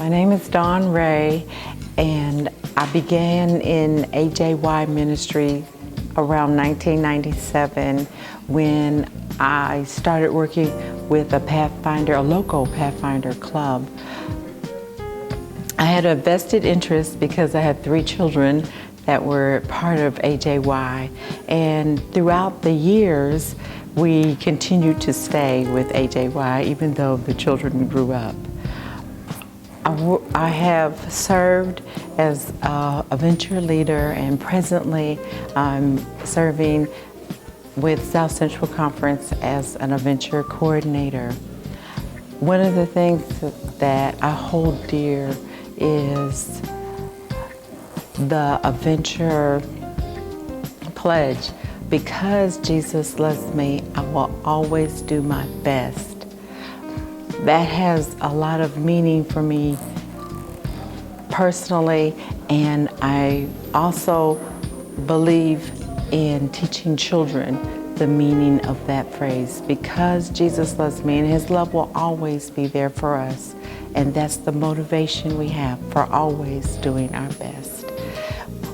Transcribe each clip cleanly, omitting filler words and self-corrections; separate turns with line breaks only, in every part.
My name is Dawn Ray, and I began in AJY ministry around 1997 when I started working with a local Pathfinder club. I had a vested interest because I had 3 children that were part of AJY, and throughout the years we continued to stay with AJY even though the children grew up. I have served as a venture leader, and presently I'm serving with South Central Conference as an adventure coordinator. One of the things that I hold dear is the adventure pledge. Because Jesus loves me, I will always do my best. That has a lot of meaning for me personally, and I also believe in teaching children the meaning of that phrase. Because Jesus loves me, and His love will always be there for us, and that's the motivation we have for always doing our best.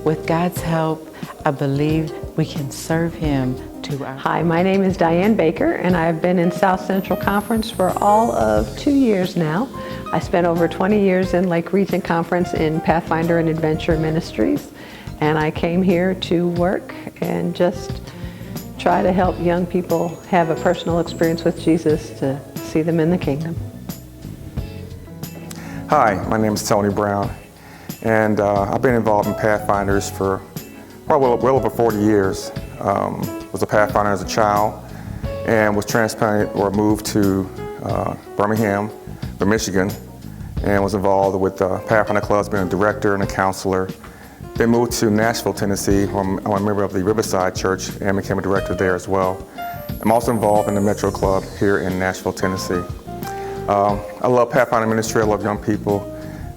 With God's help, I believe we can serve Him to our...
Hi, my name is Diane Baker, and I've been in South Central Conference for all of 2 years now. I spent over 20 years in Lake Region Conference in Pathfinder and Adventure Ministries, and I came here to work and just try to help young people have a personal experience with Jesus to see them in the kingdom.
Hi, my name is Tony Brown, and I've been involved in Pathfinders for probably well over 40 years. Was a Pathfinder as a child and was transplanted or moved to Birmingham, Michigan, and was involved with Pathfinder clubs, being a director and a counselor. Then moved to Nashville, Tennessee, where I'm a member of the Riverside Church and became a director there as well. I'm also involved in the Metro Club here in Nashville, Tennessee. I love Pathfinder ministry, I love young people,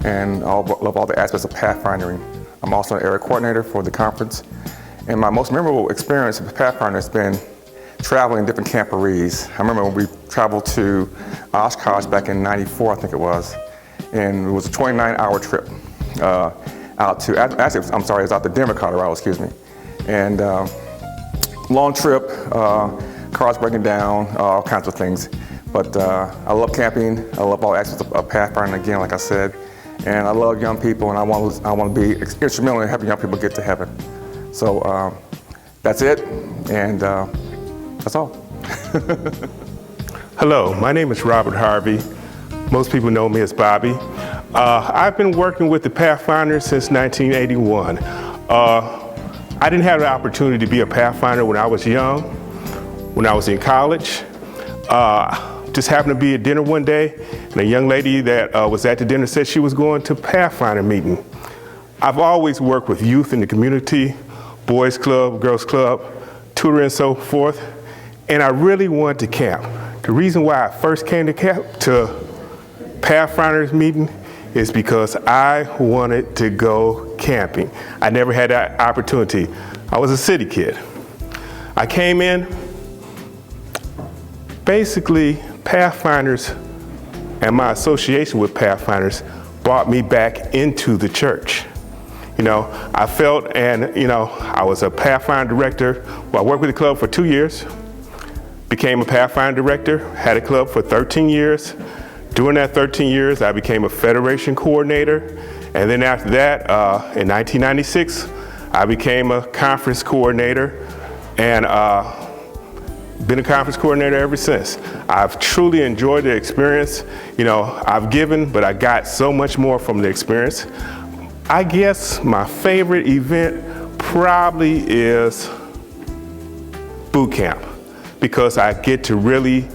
and I love all the aspects of Pathfindering. I'm also an area coordinator for the conference, and my most memorable experience with Pathfinder has been traveling different camporees. I remember when we traveled to Oshkosh back in '94, I think it was, and it was a 29-hour trip out to, actually, I'm sorry, it was out to Denver, Colorado, excuse me. And long trip, cars breaking down, all kinds of things. But I love camping, I love all aspects of Pathfinder, again, like I said. And I love young people, and I want to be instrumental in helping young people get to heaven. So that's it, and that's all.
Hello, my name is Robert Harvey. Most people know me as Bobby. I've been working with the Pathfinders since 1981. I didn't have the opportunity to be a Pathfinder when I was young, when I was in college. Just happened to be at dinner one day, and a young lady that was at the dinner said she was going to Pathfinder meeting. I've always worked with youth in the community, boys club, girls club, tutoring and so forth, and I really wanted to camp. The reason why I first came to Pathfinder's meeting is because I wanted to go camping. I never had that opportunity. I was a city kid. I came in, basically Pathfinders and my association with Pathfinders brought me back into the church. You know, I felt, and you know, I was a Pathfinder director. Well, I worked with the club for 2 years, became a Pathfinder director, had a club for 13 years. During that 13 years, I became a Federation coordinator. And then after that, in 1996, I became a conference coordinator, and been a conference coordinator ever since. I've truly enjoyed the experience. You know, I've given, but I got so much more from the experience. I guess my favorite event probably is boot camp, because I get to really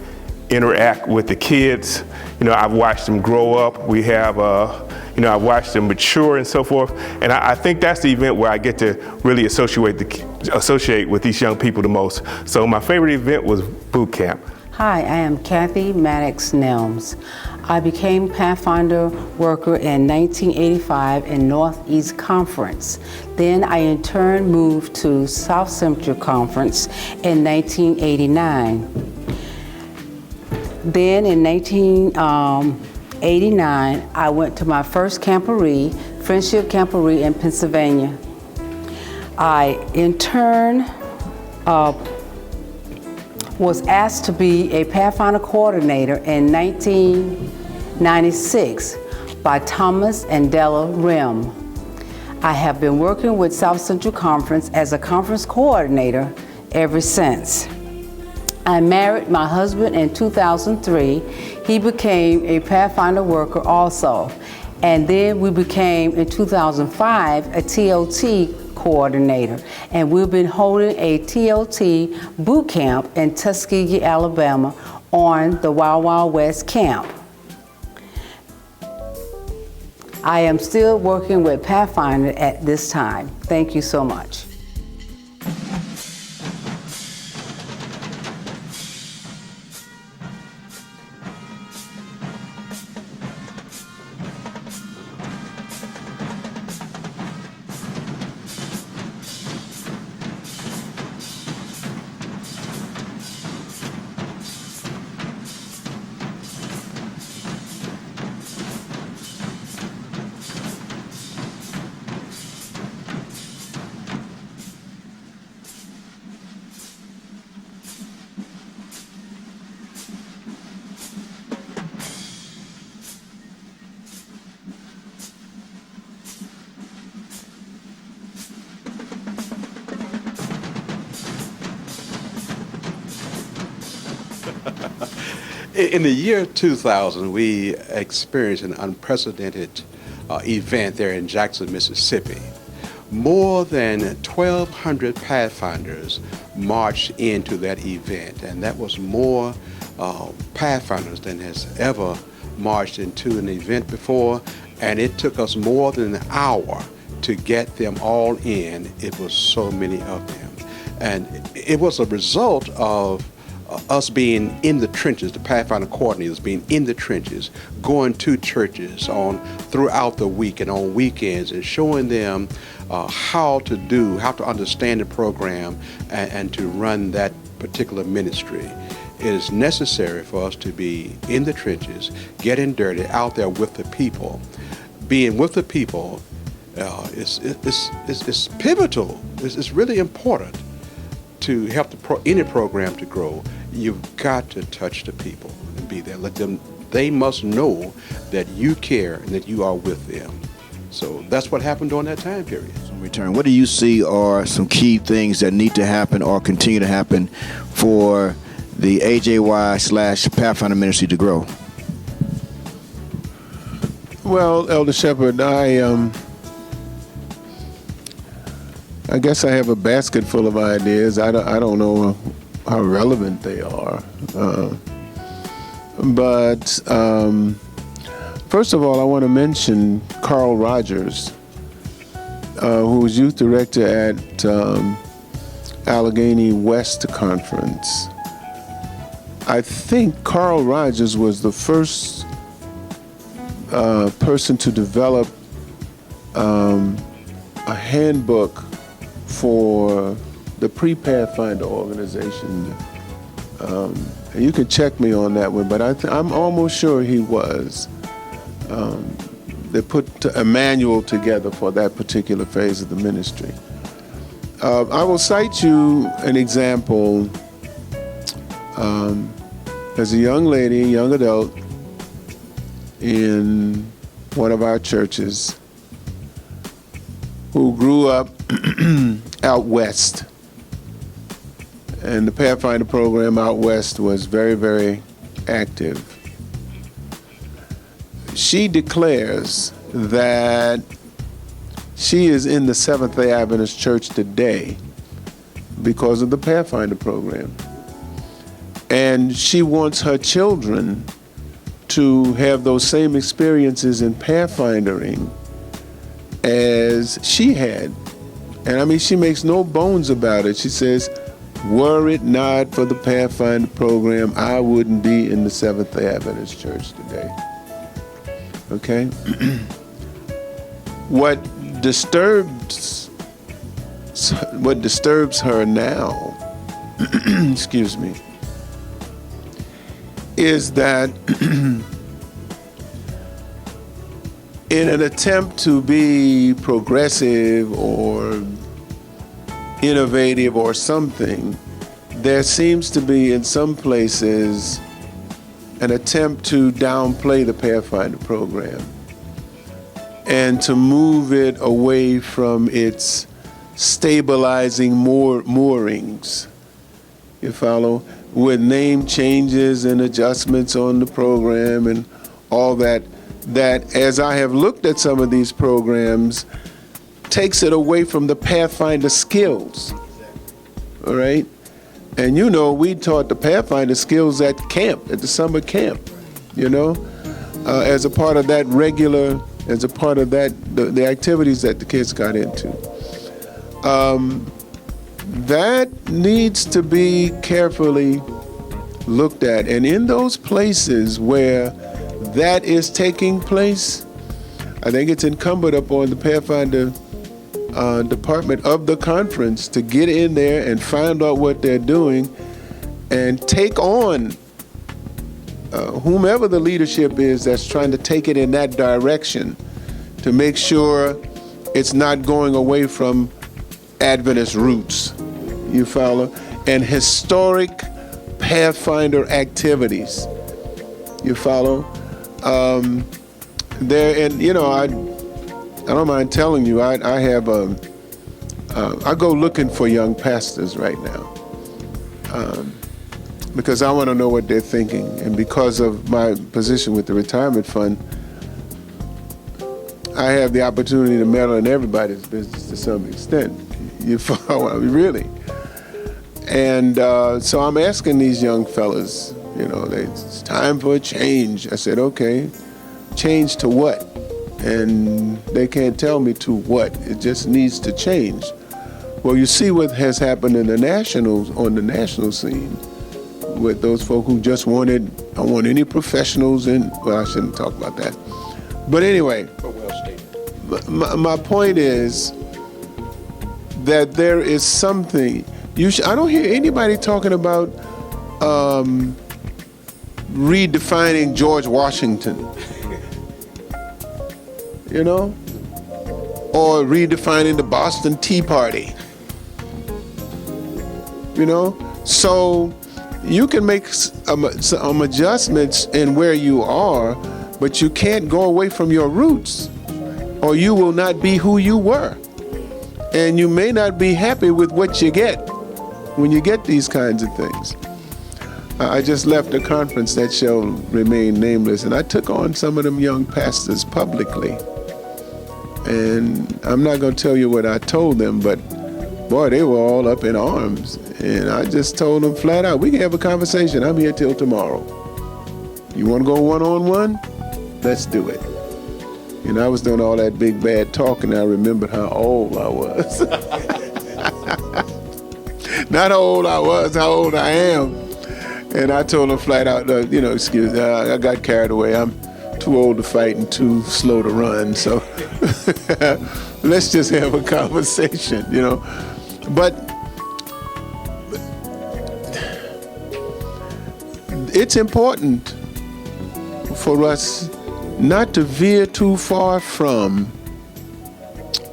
interact with the kids. You know, I've watched them grow up. We have, you know, I've watched them mature and so forth. And I think that's the event where I get to really associate with these young people the most. So my favorite event was boot camp.
Hi, I am Kathy Maddox Nelms. I became Pathfinder worker in 1985 in Northeast Conference. Then I in turn moved to South Central Conference in 1989. Then in 1989, 1989, I went to my first camporee, Friendship Camporee in Pennsylvania. I, in turn, was asked to be a Pathfinder coordinator in 1996 by Thomas and Della Rim. I have been working with South Central Conference as a conference coordinator ever since. I married my husband in 2003. He became a Pathfinder worker also. And then we became, in 2005, a TOT coordinator. And we've been holding a TOT boot camp in Tuskegee, Alabama on the Wild Wild West camp. I am still working with Pathfinder at this time. Thank you so much.
In the year 2000, we experienced an unprecedented event there in Jackson, Mississippi. More than 1,200 Pathfinders marched into that event, and that was more Pathfinders than has ever marched into an event before, and it took us more than an hour to get them all in. It was so many of them. And it was a result of us being in the trenches, the Pathfinder coordinators being in the trenches, going to churches throughout the week and on weekends and showing them how to understand the program and to run that particular ministry. It is necessary for us to be in the trenches, getting dirty, out there with the people. Being with the people is pivotal. It's really important to help any program to grow. You've got to touch the people and be there. They must know that you care and that you are with them. So that's what happened during that time period.
In return, what do you see are some key things that need to happen or continue to happen for the AJY/Pathfinder ministry to grow?
Well, Elder Shepherd, I guess I have a basket full of ideas. I don't know how relevant they are. But first of all, I want to mention Carl Rogers, who was youth director at Allegheny West Conference. I think Carl Rogers was the first person to develop a handbook for the pre-Pathfinder organization. You can check me on that one, but I'm almost sure he was. They put a manual together for that particular phase of the ministry. I will cite you an example. As a young lady, young adult, in one of our churches who grew up out west. And the Pathfinder program out west was very, very active. She declares that she is in the Seventh-day Adventist Church today because of the Pathfinder program. And she wants her children to have those same experiences in pathfindering as she had. And I mean, she makes no bones about it. She says, were it not for the Pathfinder program, I wouldn't be in the Seventh-day Adventist Church today. Okay? What disturbs her now, excuse me, is that in an attempt to be progressive or innovative or something, there seems to be in some places an attempt to downplay the Pathfinder program and to move it away from its stabilizing moorings. You follow? With name changes and adjustments on the program and all that, that as I have looked at some of these programs, takes it away from the Pathfinder skills. All right? And you know, we taught the Pathfinder skills at camp, at the summer camp, you know, as a part of that regular, as a part of that, the activities that the kids got into. That needs to be carefully looked at. And in those places where that is taking place, I think it's incumbent upon the Pathfinder department of the conference to get in there and find out what they're doing and take on whomever the leadership is that's trying to take it in that direction to make sure it's not going away from Adventist roots, you follow, and historic Pathfinder activities, you follow. There, and you know, I don't mind telling you, I have I go looking for young pastors right now because I want to know what they're thinking, and because of my position with the retirement fund, I have the opportunity to meddle in everybody's business to some extent. You follow, really. And so I'm asking these young fellas, you know, it's time for a change. I said, okay, change to what? And they can't tell me to what. It just needs to change. Well, you see what has happened in the nationals, on the national scene, with those folk who just wanted, I don't want any professionals in, well, I shouldn't talk about that. But anyway, my point is that there is something, I don't hear anybody talking about redefining George Washington, you know, or redefining the Boston Tea Party, you know. So you can make some adjustments in where you are, but you can't go away from your roots, or you will not be who you were. And you may not be happy with what you get when you get these kinds of things. I just left a conference that shall remain nameless, and I took on some of them young pastors publicly. And I'm not going to tell you what I told them, but boy, they were all up in arms. And I just told them flat out, we can have a conversation. I'm here till tomorrow. You want to go one-on-one? Let's do it. And I was doing all that big bad talking, and I remembered how old I was. Not how old I was, how old I am. And I told him flat out, you know, excuse me, I got carried away. I'm too old to fight and too slow to run. So let's just have a conversation, you know. But it's important for us not to veer too far from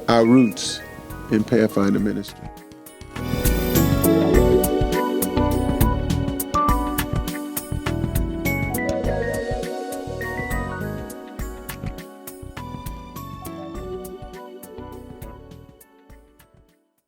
our roots in Pathfinder ministry.